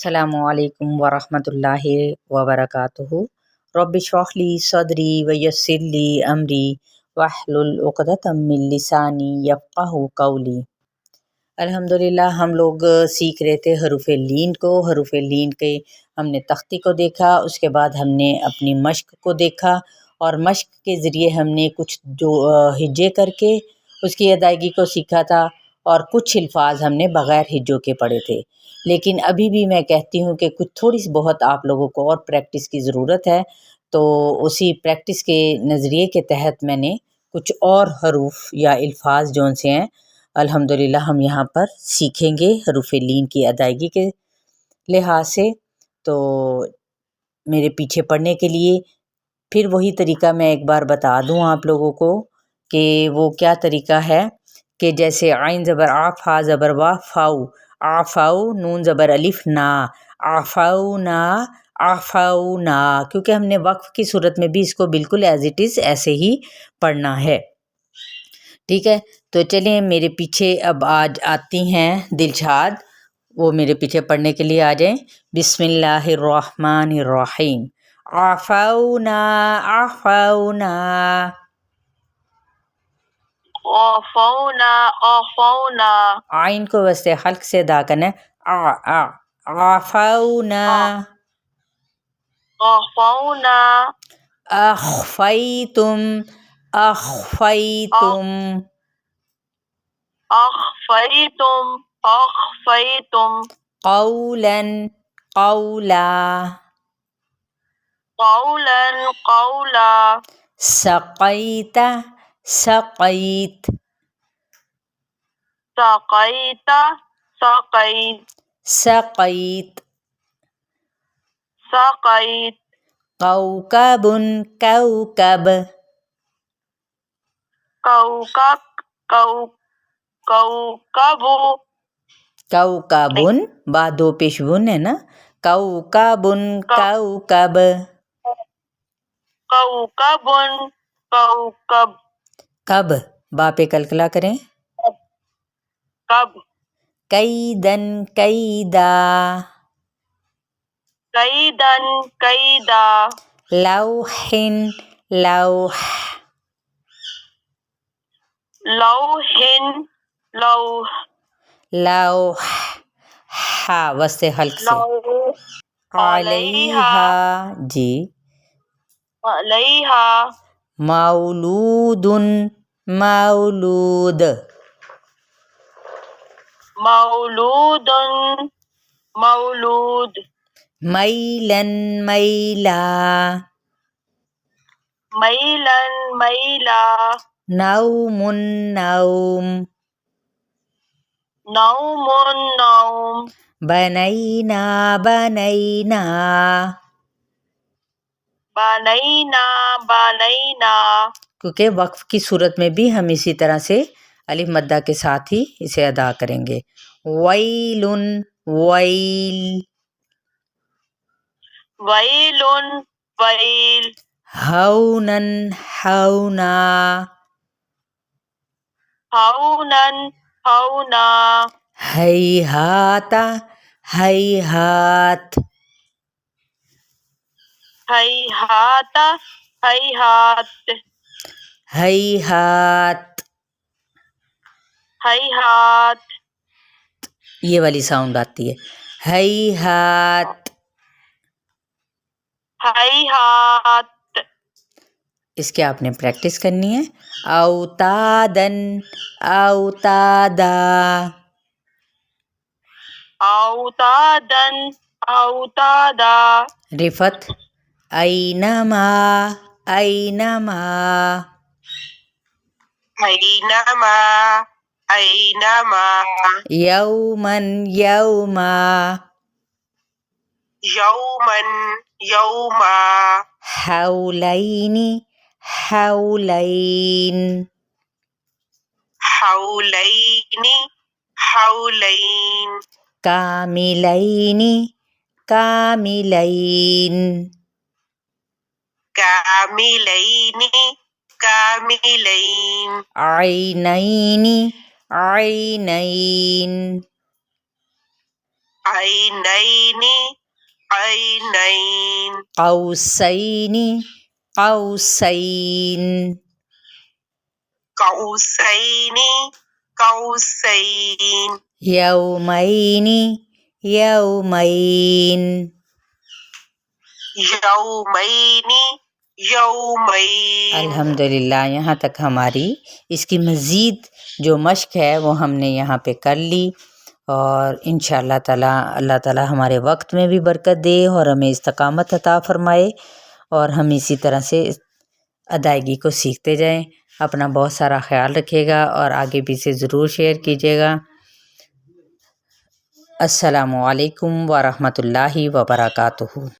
अस्सलामु अलैकुम वरहमतुल्लाहि वबरकातुहू। रब्बि इश्रह ली सदरी वयस्सिर ली अमरी वहलुल उक़दतम मिन लिसानी यफ़क़हू क़ौली। अल्हम्दुलिल्लाह हम लोग सीख रहे थे हरूफ़ लीन को। हरूफ़ लीन के हमने तख्ती को देखा, उसके बाद हमने अपनी मश्क को देखा और मश्क के ज़रिए हमने कुछ जो हिज्जे करके उसकी अदायगी को सीखा था और कुछ अल्फाज हमने बग़ैर हिज्जों के पढ़े थे। लेकिन अभी भी मैं कहती हूँ कि कुछ थोड़ी सी बहुत आप लोगों को और प्रैक्टिस की ज़रूरत है, तो उसी प्रैक्टिस के नज़रिए के तहत मैंने कुछ और हरूफ या अल्फाज जौन से हैं अल्हम्दुलिल्लाह हम यहाँ पर सीखेंगे हरूफ़ लीन की अदायगी के लिहाज से। तो मेरे पीछे पढ़ने के लिए फिर वही तरीका मैं एक बार बता दूँ आप लोगों को कि वो क्या तरीका है कि जैसे आइन ज़बर आ, फा ज़बर वा, फ़ाऊ, आफ़ाऊ, नून ज़बर अलिफ़ ना, आफ़ाऊ ना, आफ़ाऊ ना, क्योंकि हमने वक्फ़ की सूरत में भी इसको बिल्कुल एज़ इट इज़ ऐसे ही पढ़ना है। ठीक है, तो चलिए मेरे पीछे अब आज आती हैं दिलशाद, वो मेरे पीछे पढ़ने के लिए आ जाएं। बिस्मिल्लाहिर्रहमानिर्रहीम। आफ़ाऊना आफ़ाऊना, आफ़ौना आफ़ौना, आइन को वैसे हल्क से अदा करना है। आफ़ाऊना, आफ़ौना, अख़फ़ैतुम अख़फ़ैतुम, अख़फ़ैतुम अख़फ़ैतुम, क़ौलन क़ौला, क़ौलन क़ौला, सक़ैत सक़ैत, सक़ैत सक़ैत, सक़ैत, सक़ैत, कौकबुन कौकब, कौकब कौकबु, कौकबुन बा दो पेशबुन है ना, कौकबुन कौकब, कौकबुन कौकब, कब बा पे कलकला करें। कब, कैदन कैदा, कैदन कैदा, लौहिन लौह, लौहिन लौह, लौह हा वस्ते हल्क से, लौह, अलैहा जी, अलैहा, मौलूदुन मौलूद, मौलूदुन मौलूद, मैलन मैला, मैलन मैला, नौमुन नौम, नौमुन नौम, बनैना बनैना, बनैना बनैना, क्योंकि वक्फ की सूरत में भी हम इसी तरह से अलिफ मद्दा के साथ ही इसे अदा करेंगे। वैलुन वैल, वैलुन वैल, हौनन हौना, हौनन हौना, हैहाता हैहात, हैहात हैहात, हैहात, हैहात, ये वाली साउंड आती है, हैहात। हैहात, इसके आपने प्रैक्टिस करनी है। औतादन औतादा, औतादन औतादा, रिफत ऐनमा ऐनमा, ऐनमा ऐनमा, यौमन यौमा, यौमन यौमा, हौलैनी हौलैन, हौलैनी हौलैन, कामिलैनी कामिलैन, कामिलैनी कामिलैन, ऐनैनी ऐनैन, عینین عینین قوسین قوسین قوسین قوسین یومین یومین یومین یومین. الحمدللہ یہاں تک ہماری اس کی مزید جو مشق ہے وہ ہم نے یہاں پہ کر لی، اور انشاءاللہ تعالیٰ اللہ تعالیٰ ہمارے وقت میں بھی برکت دے اور ہمیں استقامت عطا فرمائے، اور ہم اسی طرح سے ادائیگی کو سیکھتے جائیں. اپنا بہت سارا خیال رکھیے گا اور آگے بھی سے ضرور شیئر کیجیے گا. السلام علیکم ورحمۃ اللہ وبرکاتہ.